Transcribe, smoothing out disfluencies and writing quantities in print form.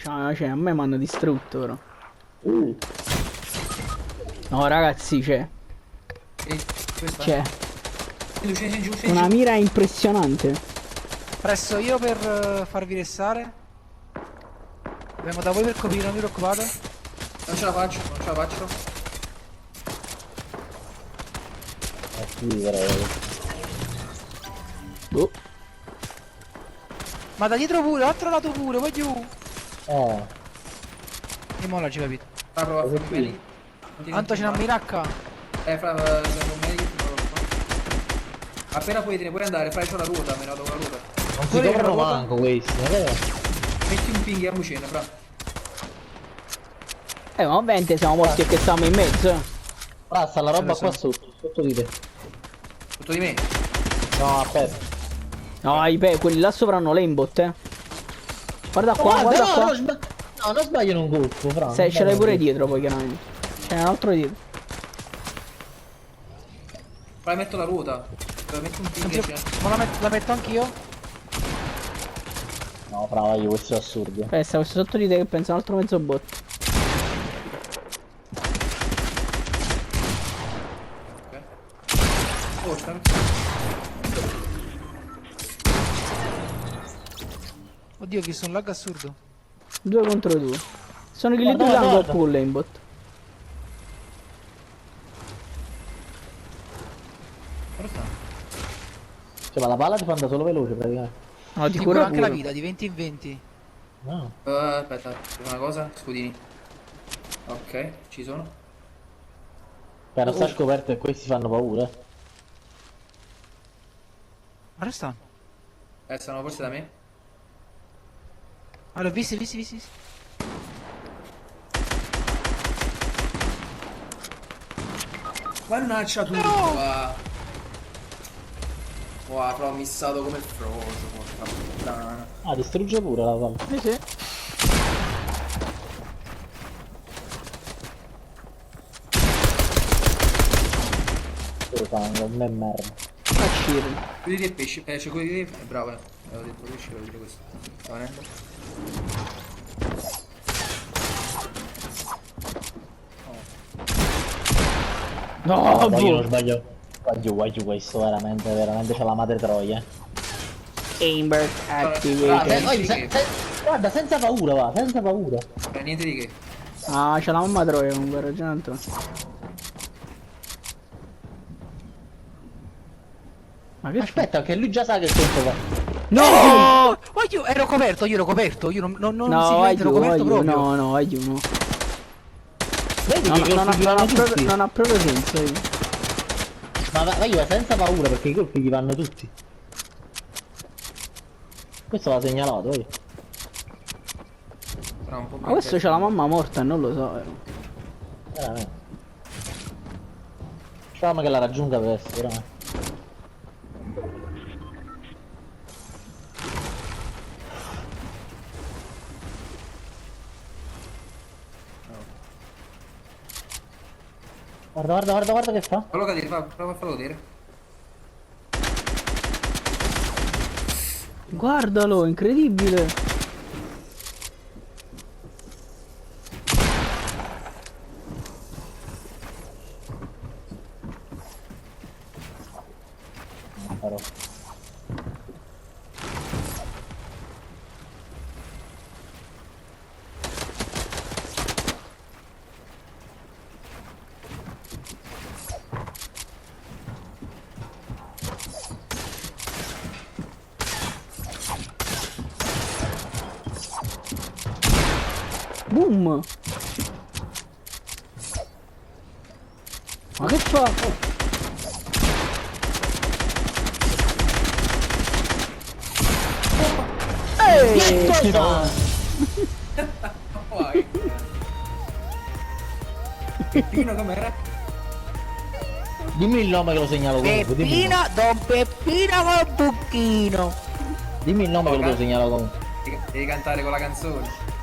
Cioè, a me mi hanno distrutto però. No ragazzi, c'è. C'è. Una mira impressionante. Presto io per farvi restare. Vengo da voi per coprire, non vi preoccupate. Non ce la faccio, non ce la faccio. Boh. Ma da dietro pure, l'altro lato pure, vai giù. E molla ci capito. Fra, prova a farmi lì. Tanto c'è una miracca. Fra, siamo meglio. Appena puoi te ne puoi andare, fai c'ho la ruota, me ne vado con la ruota. Non si coprono manco questi, è vero? Metti un ping a mucina, fra. Ma ovviamente siamo morti perché stavamo in mezzo. Fra, sta la roba qua sotto, sotto di te. Sotto di me. No, aspetta. No, quelli là sopra hanno l'aimbot, Guarda qua, guarda, guarda qua. No, non sbagliano un colpo, fra. Se ce l'hai pure dietro poi chiaramente. C'è un altro dietro. Fra, metto la ruota. Metto un ping. Ma la metto anch'io. No, fra, voglio questo è assurdo. Questo sotto di te che pensa un altro mezzo bot. Oh, sta... Oddio, che sono lag assurdo. 2 contro 2. Sono quelli due lango con l'aimbot. Dove sta? Cioè, ma la palla ti fa andare solo veloce praticamente. No, Ti ti cura cura anche la pure. vita, di 20 in 20. No. Aspetta, una cosa, scudini. Ok, ci sono. Per sta scoperto e questi fanno paura. Ma dove stanno? Stanno forse da me. Ah, l'ho visti. Mannaggia tu! No! Wow, però ho missato come il frocio, porca puttana. Ah, distrugge pure la palla. Sì. Non è merda. Acciri. Quelli del pesce, c'è quelli di... bravo, avevo detto pesce, volevo dire questo. Sta venendo. No, Ma io non sbaglio. Guagliù, questo veramente c'ha la madre troia. Aimbot activated. Guarda, senza paura, va, senza paura. Niente di che. Ah, c'è la mamma troia comunque, ragione Antonio. Ma che Aspetta, che lui già sa che il tempo va. No! Ma io ero coperto, io non No, vai ero giù, coperto proprio. no, vai giù, no. Vedi che Non ha proprio senso io. Ma vai senza paura perché i colpi gli vanno tutti. Questo l'ha segnalato, vedi? Però un po' Ma questo c'ha la mamma morta e non lo so. Veramente. Speriamo che la raggiunga presto, veramente. Guarda che fa. Fallo cadere, prova a farlo cadere. Guardalo, incredibile. Farò. Boom. Ma che fa? Ehi! Vai. Peppino com'era? Dimmi il nome che lo segnalo comunque. Peppino, Don Peppino col bucchino. Dimmi il nome che lo segnalo comunque. Devi cantare con la canzone.